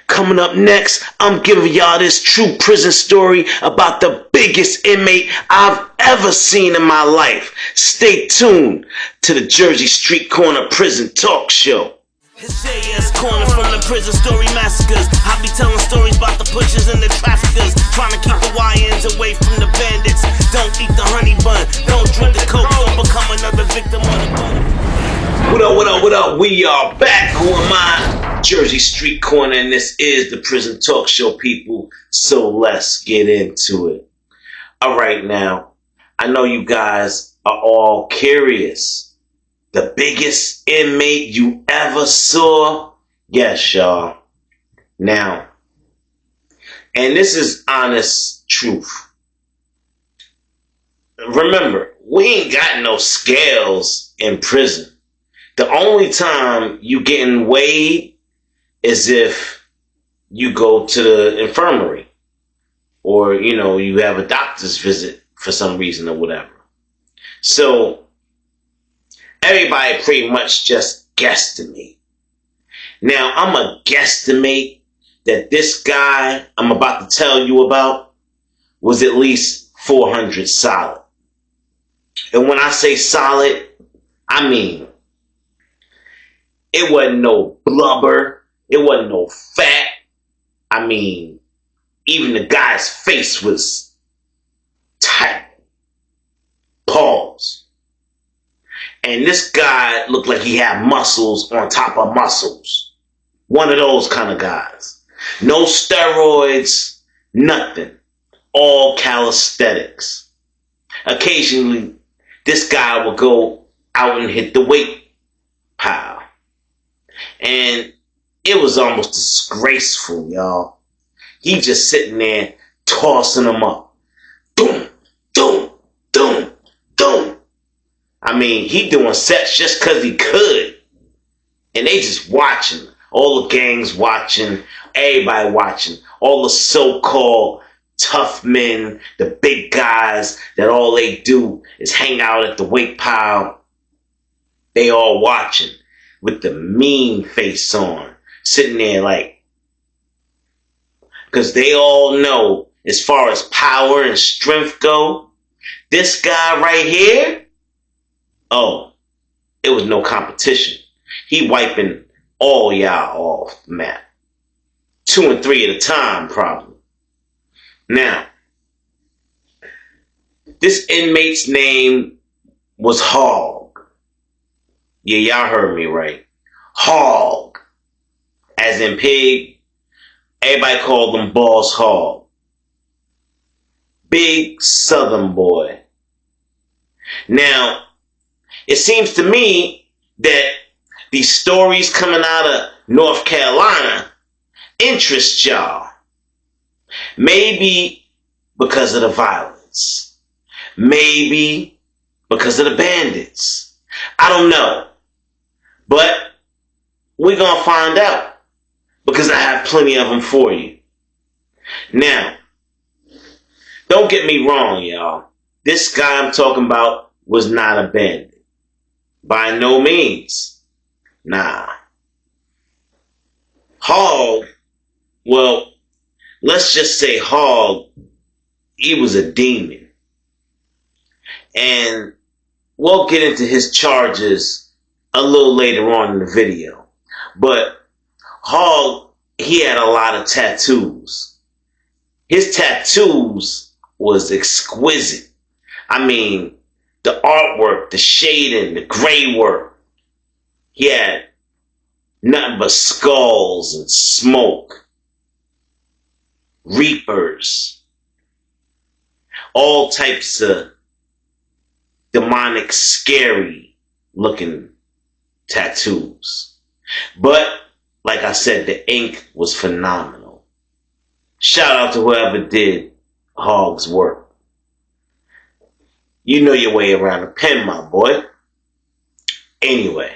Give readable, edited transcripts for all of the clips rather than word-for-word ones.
Coming up next, I'm giving y'all this true prison story about the biggest inmate I've ever seen in my life. Stay tuned to the Jersey Street Corner Prison Talk Show. It's JS Corner from the prison story massacres. I be telling stories about the pushers and the traffickers, trying to keep the YNs away from the bandits. Don't eat the honey bun, don't drink the coke, don't become another victim of the gun. What up, what up, what up? We are back. Who am I? Jersey Street Corner, and this is the Prison Talk Show, people. So let's get into it. All right, now, I know you guys are all curious. The biggest inmate you ever saw? Yes, y'all. Now, and this is honest truth. Remember, we ain't got no scales in prison. The only time you getting weighed is if you go to the infirmary or, you have a doctor's visit for some reason or whatever. So everybody pretty much just guesstimate. Now, I'm a guesstimate that this guy I'm about to tell you about was at least 400 solid. And when I say solid, I mean it wasn't no blubber. It wasn't no fat. I mean, even the guy's face was tight. Pause. And this guy looked like he had muscles on top of muscles. One of those kind of guys. No steroids, nothing. All calisthenics. Occasionally, this guy would go out and hit the weight pile. And it was almost disgraceful, y'all. He just sitting there tossing them up. Boom, boom, boom, boom. I mean, he doing sets just because he could. And they just watching. All the gangs watching. Everybody watching. All the so-called tough men, the big guys that all they do is hang out at the weight pile. They all watching with the mean face on. Sitting there like, because they all know as far as power and strength go, this guy right here, oh, it was no competition. He wiping all y'all off the map. 2 and 3 at a time, probably. Now, this inmate's name was Hog. Yeah, y'all heard me right. Hog. As in pig. Everybody called him Boss Hog. Big Southern boy. Now, it seems to me that these stories coming out of North Carolina interest y'all. Maybe because of the violence. Maybe because of the bandits. I don't know. But we're going to find out. Because I have plenty of them for you. Now, don't get me wrong, y'all. This guy I'm talking about was not a bandit. By no means. Nah. Hog, well, let's just say Hog, he was a demon. And we'll get into his charges a little later on in the video. But Hog, he had a lot of tattoos. His tattoos was exquisite. I mean, the artwork, the shading, the gray work. He had nothing but skulls and smoke. Reapers. All types of demonic, scary looking tattoos. But, like I said, the ink was phenomenal. Shout out to whoever did Hog's work. You know your way around a pen, my boy. Anyway,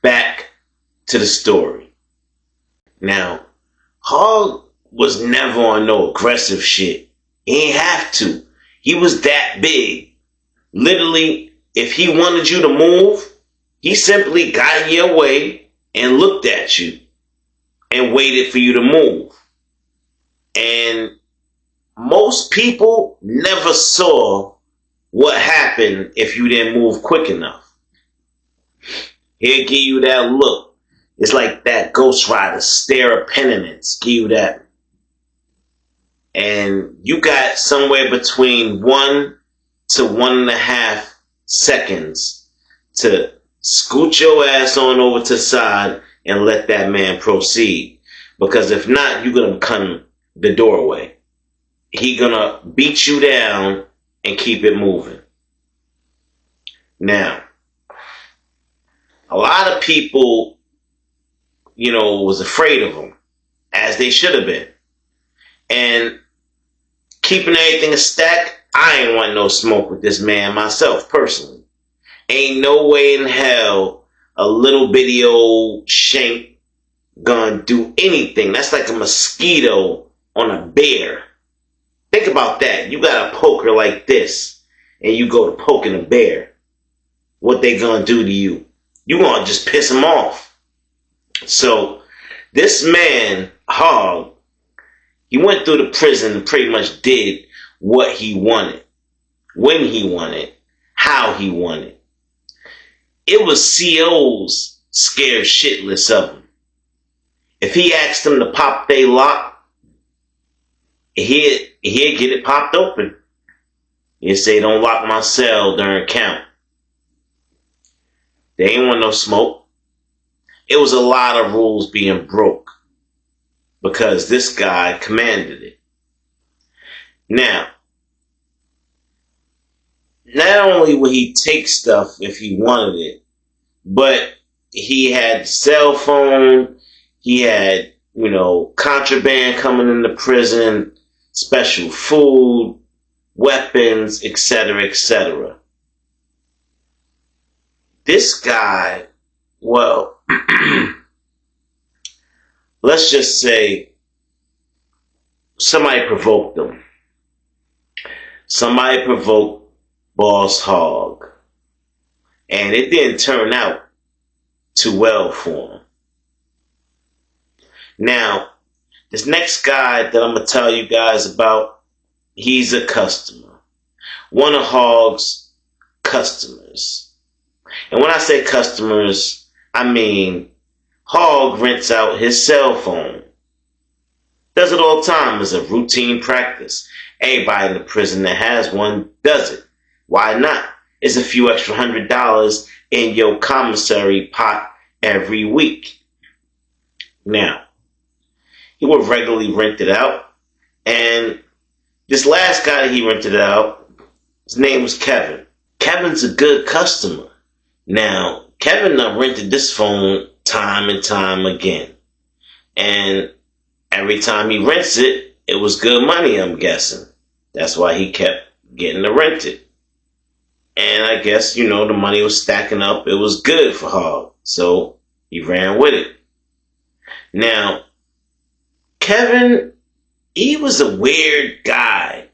back to the story. Now, Hog was never on no aggressive shit. He ain't have to. He was that big. Literally, if he wanted you to move, he simply got in your way and looked at you. and waited for you to move. And most people never saw what happened if you didn't move quick enough. He'll give you that look. It's like that Ghost Rider stare of penitence. Give you that. And you got somewhere between 1 to 1.5 seconds to scoot your ass on over to the side and let that man proceed. Because if not, you're going to come the doorway. He going to beat you down and keep it moving. Now, a lot of people, was afraid of him, as they should have been. And keeping everything a stack, I ain't want no smoke with this man myself, personally. Ain't no way in hell a little bitty old shank gonna do anything. That's like a mosquito on a bear. Think about that. You got a poker like this, and you go to poking a bear. What they gonna do to you? You gonna just piss them off. So, this man, Hog, he went through the prison and pretty much did what he wanted, when he wanted, how he wanted. It was COs scared shitless of him. If he asked them to pop they lock, he'd get it popped open. He'd say, "Don't lock my cell during count." They ain't want no smoke. It was a lot of rules being broke because this guy commanded it. Now, not only would he take stuff if he wanted it, but he had cell phone, he had, contraband coming into prison, special food, weapons, etc., etc. This guy, well, let's just say somebody provoked him. Somebody provoked Boss Hog. And it didn't turn out too well for him. Now, this next guy that I'm going to tell you guys about, he's a customer. One of Hog's customers. And when I say customers, I mean Hog rents out his cell phone. Does it all the time as a routine practice. Everybody in the prison that has one does it. Why not? It's a few extra $100 in your commissary pot every week. Now, he would regularly rent it out. And this last guy that he rented out, his name was Kevin. Kevin's a good customer. Now, Kevin rented this phone time and time again. And every time he rents it, it was good money, I'm guessing. That's why he kept getting to rent it. And I guess, the money was stacking up. It was good for Hog. So he ran with it. Now, Kevin, he was a weird guy.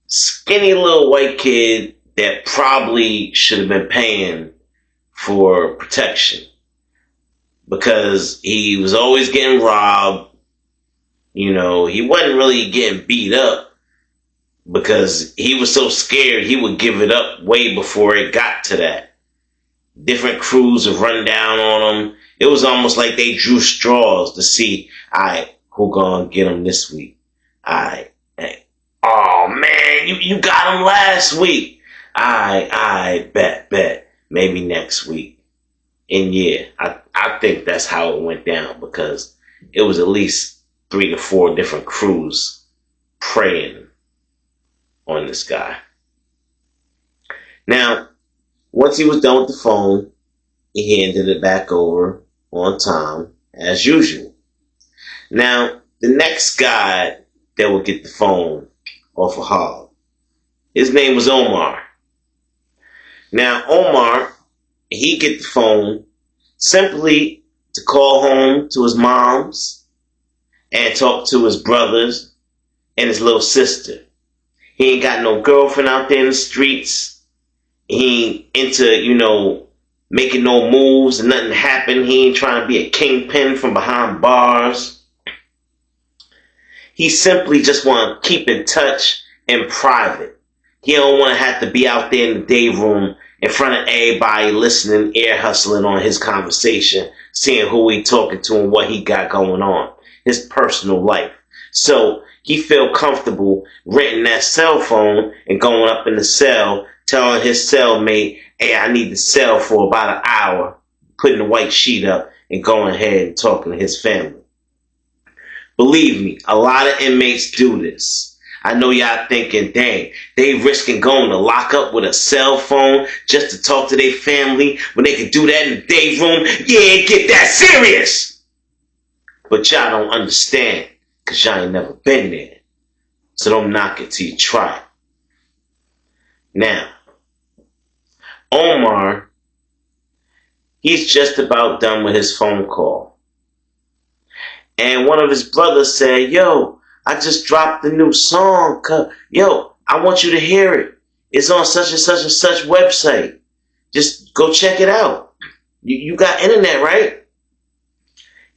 Skinny little white kid that probably should have been paying for protection. Because he was always getting robbed. He wasn't really getting beat up. Because he was so scared, he would give it up way before it got to that. Different crews would run down on him. It was almost like they drew straws to see, who gonna get him this week? Oh man, you got him last week. Bet. Maybe next week. And yeah, I think that's how it went down because it was at least 3 to 4 different crews preying on this guy. Now, once he was done with the phone, he handed it back over on time, as usual. Now, the next guy that would get the phone off of Hog, his name was Omar. Now, Omar, he get the phone simply to call home to his mom's and talk to his brothers and his little sister. He ain't got no girlfriend out there in the streets. He ain't into, making no moves and nothing happened. He ain't trying to be a kingpin from behind bars. He simply just want to keep in touch in private. He don't want to have to be out there in the day room in front of everybody listening, ear hustling on his conversation, seeing who he talking to and what he got going on, his personal life. So he feel comfortable renting that cell phone and going up in the cell, telling his cellmate, hey, I need the cell for about an hour, putting the white sheet up and going ahead and talking to his family. Believe me, a lot of inmates do this. I know y'all thinking, dang, they risking going to lock up with a cell phone just to talk to their family when they can do that in the day room. Yeah, get that serious. But y'all don't understand because y'all ain't never been there. So don't knock it till you try it. Now, Omar, he's just about done with his phone call. And one of his brothers said, yo, I just dropped the new song. Yo, I want you to hear it. It's on such and such and such website. Just go check it out. You got internet, right?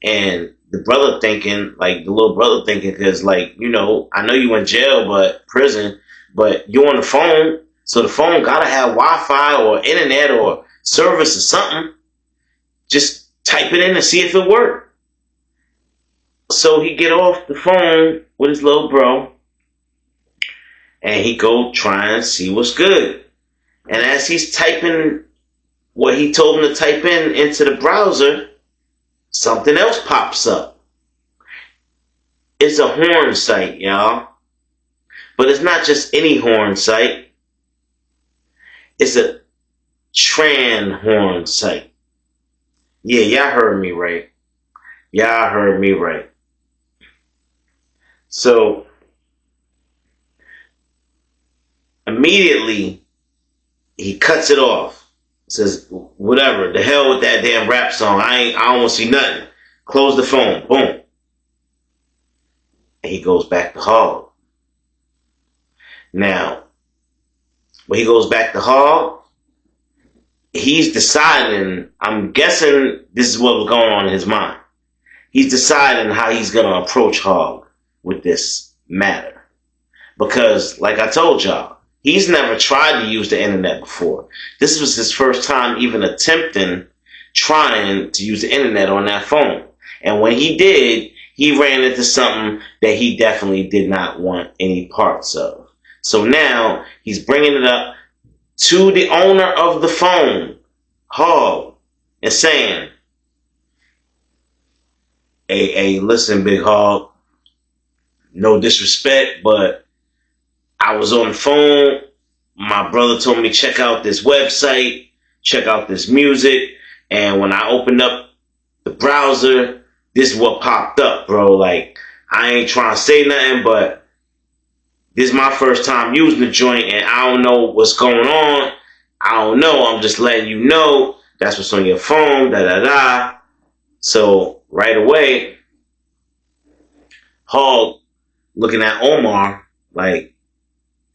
And the brother thinking, like the little brother thinking, because like, you know, I know you in jail, but prison, but you on the phone. So the phone got to have Wi-Fi or internet or service or something. Just type it in and see if it works. So he get off the phone with his little bro and he go try and see what's good. And as he's typing what he told him to type in into the browser, something else pops up. It's a horn site, y'all. But it's not just any horn site. It's a Tran horn site. Yeah, y'all heard me right. Y'all heard me right. So, immediately, he cuts it off. Says, whatever, the hell with that damn rap song. I don't want to see nothing. Close the phone. Boom. And he goes back to Hog. Now, when he goes back to Hog, he's deciding, I'm guessing this is what was going on in his mind. He's deciding how he's going to approach Hog with this matter. Because, like I told y'all, he's never tried to use the internet before. This was his first time even attempting trying to use the internet on that phone. And when he did, he ran into something that he definitely did not want any parts of. So now he's bringing it up to the owner of the phone, Hog, and saying, hey, listen, Big Hog, no disrespect, but I was on the phone. My brother told me check out this website, check out this music, and when I opened up the browser, this is what popped up, bro. Like, I ain't trying to say nothing, but this is my first time using the joint, and I don't know what's going on. I don't know. I'm just letting you know that's what's on your phone, da-da-da. So, right away, Hog looking at Omar like,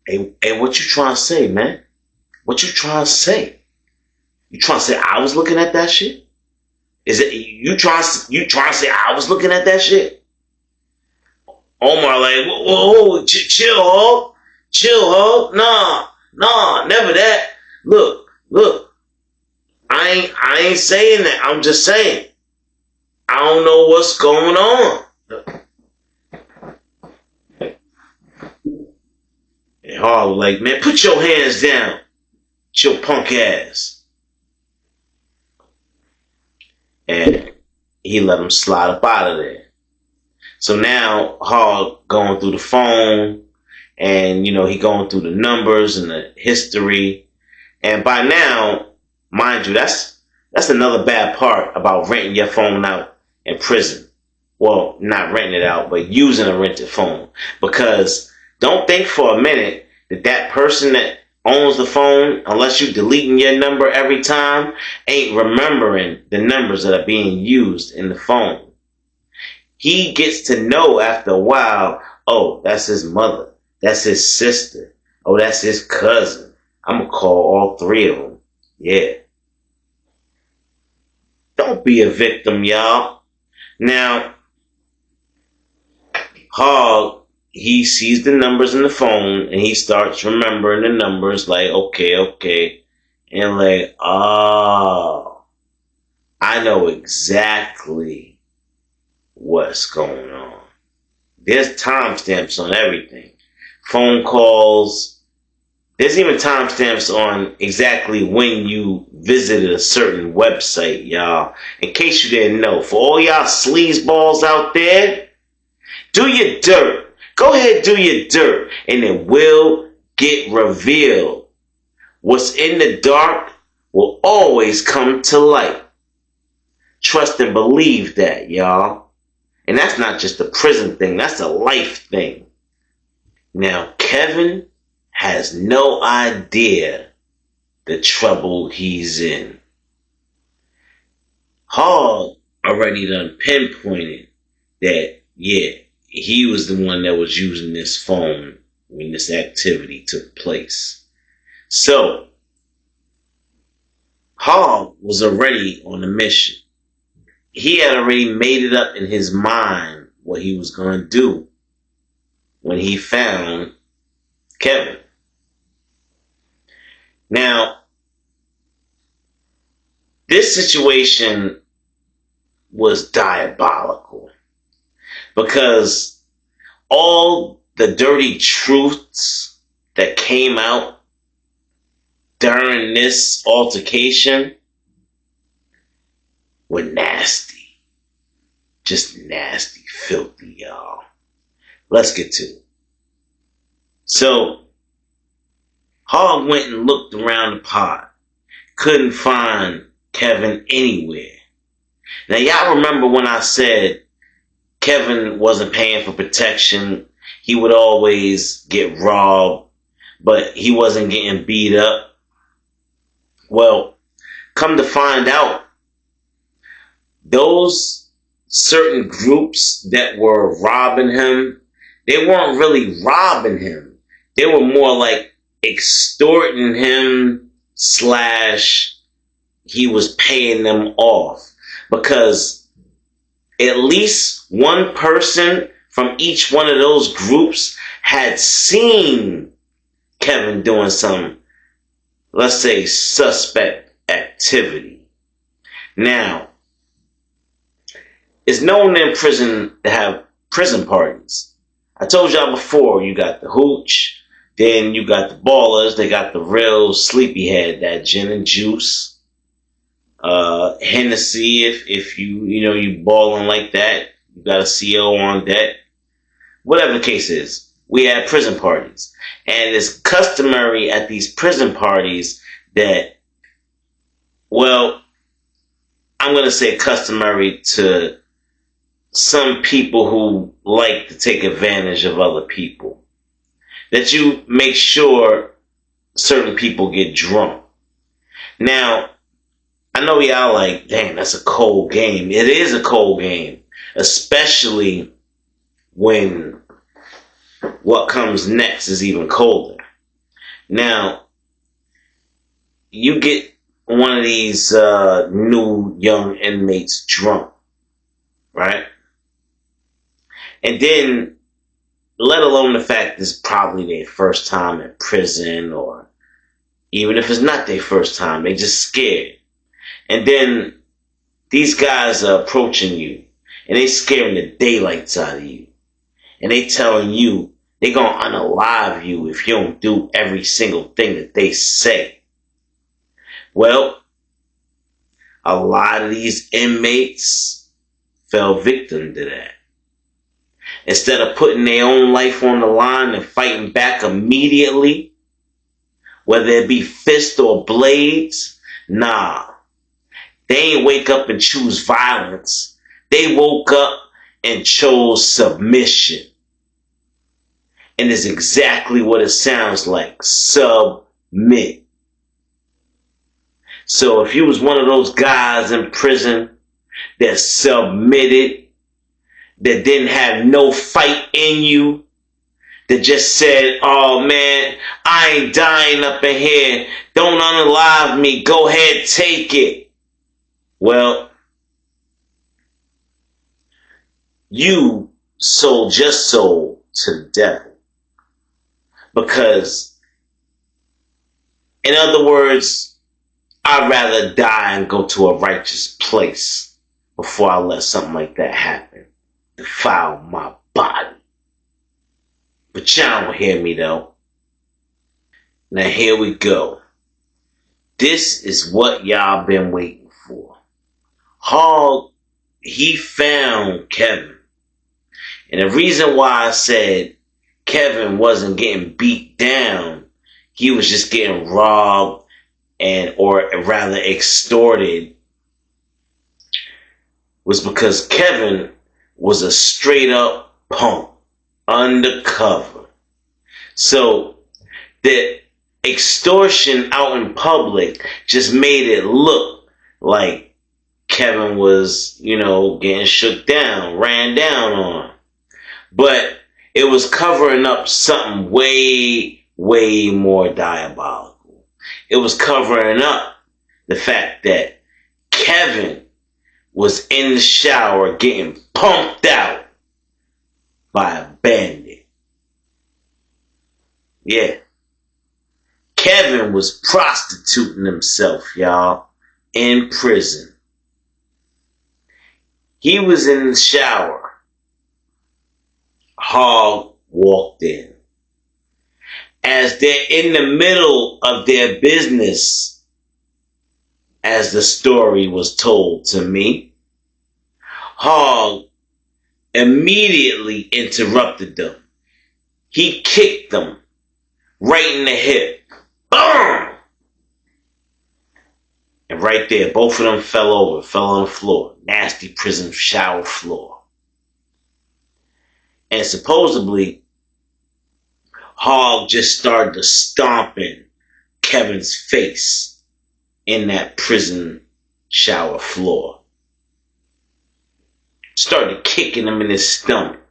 hey, what you trying to say, man? What you trying to say? You trying to say I was looking at that shit? Is it you trying to say I was looking at that shit? Omar like, whoa, chill, Hog. Chill, Hog. Nah, never that. Look. I ain't saying that. I'm just saying. I don't know what's going on. And Hog like, man, put your hands down. Your punk ass. And he let him slide up out of there. So now Hog going through the phone and, you know, he going through the numbers and the history. And by now, mind you, that's another bad part about renting your phone out in prison. Well, not renting it out, but using a rented phone. Because don't think for a minute that person that owns the phone, unless you deleting your number every time, ain't remembering the numbers that are being used in the phone. He gets to know after a while, oh, that's his mother. That's his sister. Oh, that's his cousin. I'm going to call all three of them. Yeah. Don't be a victim, y'all. Now, Hog, he sees the numbers in the phone and he starts remembering the numbers like, okay. And like, oh, I know exactly what's going on. There's timestamps on everything. Phone calls. There's even timestamps on exactly when you visited a certain website, y'all. In case you didn't know, for all y'all sleazeballs out there, do your dirt. Go ahead, do your dirt, and it will get revealed. What's in the dark will always come to light. Trust and believe that, y'all. And that's not just a prison thing, that's a life thing. Now, Kevin has no idea the trouble he's in. Hall already done pinpointed that, yeah, he was the one that was using this phone when this activity took place. So, Hall was already on a mission. He had already made it up in his mind what he was going to do when he found Kevin. Now, this situation was diabolical because all the dirty truths that came out during this altercation were nasty. Just nasty, filthy, y'all. Let's get to it. So, Hogg went and looked around the pot. Couldn't find Kevin anywhere. Now, y'all remember when I said Kevin wasn't paying for protection. He would always get robbed, but he wasn't getting beat up. Well, come to find out, those certain groups that were robbing him, they weren't really robbing him. They were more like extorting him / he was paying them off. Because at least one person from each one of those groups had seen Kevin doing some, let's say, suspect activity. Now, it's known in prison to have prison parties. I told y'all before, you got the hooch, then you got the ballers, they got the real sleepyhead, that gin and juice. Hennessy, if you balling like that, you got a CO on deck. Whatever the case is, we had prison parties. And it's customary at these prison parties that, well, I'm going to say customary to some people who like to take advantage of other people, that you make sure certain people get drunk. Now, I know y'all like, dang, that's a cold game. It is a cold game, especially when what comes next is even colder. Now, you get one of these new young inmates drunk, right? And then, let alone the fact it's probably their first time in prison, or even if it's not their first time, they just scared. And then these guys are approaching you and they scaring the daylights out of you. And they telling you they're going to unalive you if you don't do every single thing that they say. Well, a lot of these inmates fell victim to that. Instead of putting their own life on the line and fighting back immediately, whether it be fist or blades, nah. They ain't wake up and choose violence. They woke up and chose submission. And it's exactly what it sounds like. Submit. So if you was one of those guys in prison that submitted, that didn't have no fight in you, that just said, oh man, I ain't dying up in here. Don't unalive me. Go ahead, take it. Well, you sold your soul to the devil. Because, in other words, I'd rather die and go to a righteous place before I let something like that happen. Defile my body. But y'all don't hear me though. Now here we go. This is what y'all been waiting for. Hog, he found Kevin. And the reason why I said Kevin wasn't getting beat down, he was just getting robbed or rather extorted, was because Kevin was a straight up punk, undercover. So the extortion out in public just made it look like Kevin was, getting shook down, ran down on. But it was covering up something way, way more diabolical. It was covering up the fact that Kevin was in the shower getting pumped out by a bandit. Yeah. Kevin was prostituting himself, y'all, in prison. He was in the shower. Hog walked in. As they're in the middle of their business, as the story was told to me, Hog immediately interrupted them. He kicked them right in the hip. Boom! And right there, both of them fell on the floor. Nasty prison shower floor. And supposedly, Hog just started to stomping Kevin's face in that prison shower floor. Started kicking him in his stomach.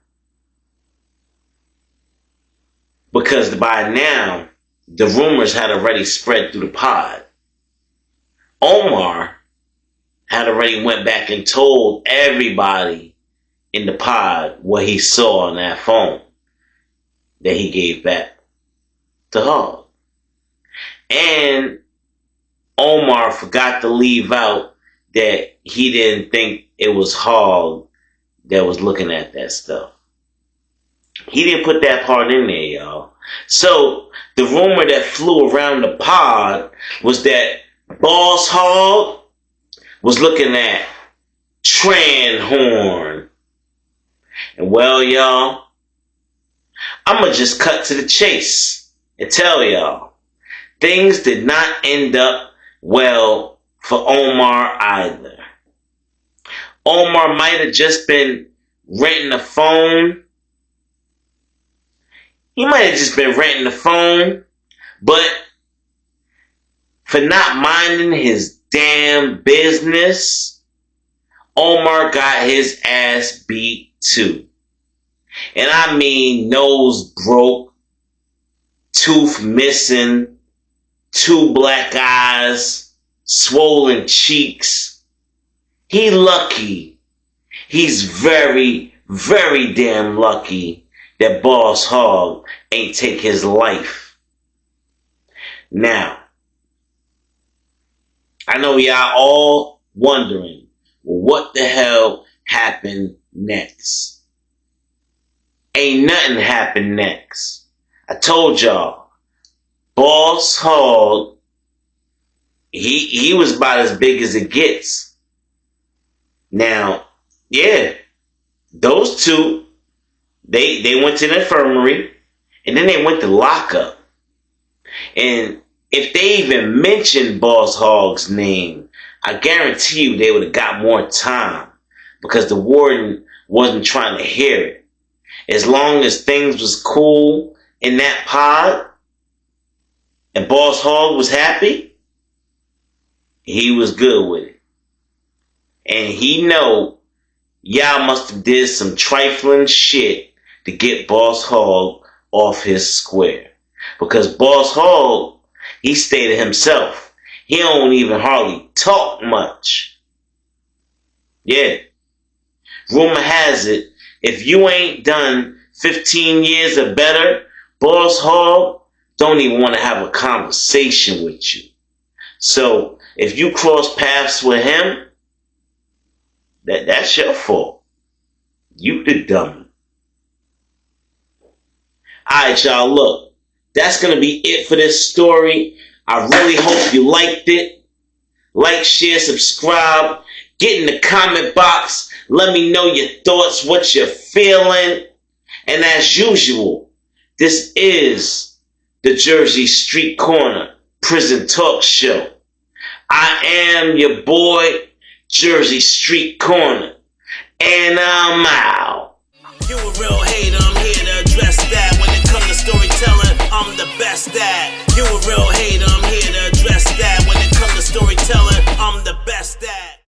Because by now, the rumors had already spread through the pod. Omar had already went back and told everybody in the pod what he saw on that phone that he gave back to Hog. And Omar forgot to leave out that he didn't think it was Hog that was looking at that stuff. He didn't put that part in there, y'all. So the rumor that flew around the pod was that Boss Hog was looking at Tranhorn. And well, y'all, I'ma just cut to the chase and tell y'all, things did not end up well for Omar either. Omar might have just been renting a phone. He might have just been renting the phone, but for not minding his damn business, Omar got his ass beat too. And I mean nose broke, tooth missing, 2 black eyes, swollen cheeks. He lucky. He's very, very damn lucky that Boss Hog ain't take his life. Now, I know y'all all wondering, well, what the hell happened next? Ain't nothing happened next. I told y'all, Boss Hog, he was about as big as it gets. Now, yeah, those two, they went to the infirmary, and then they went to lockup. And if they even mentioned Boss Hog's name, I guarantee you they would have got more time, because the warden wasn't trying to hear it. As long as things was cool in that pod, and Boss Hog was happy, he was good with it. And he know y'all must have did some trifling shit to get Boss Hog off his square. Because Boss Hog, he stayed to himself. He don't even hardly talk much. Yeah. Rumor has it If you ain't done 15 years or better, Boss Hog don't even want to have a conversation with you. So if you cross paths with him, that's your fault. You the dummy. Alright, y'all, look. That's going to be it for this story. I really hope you liked it. Like, share, subscribe. Get in the comment box. Let me know your thoughts, what you're feeling. And as usual, this is the Jersey Street Corner Prison Talk Show. I am your boy, Jersey Street Corner. And I'm out. You a real hater, I'm here to address that. When it comes to storytelling, I'm the best at. You a real hater, I'm here to address that. When it comes to storytelling, I'm the best at.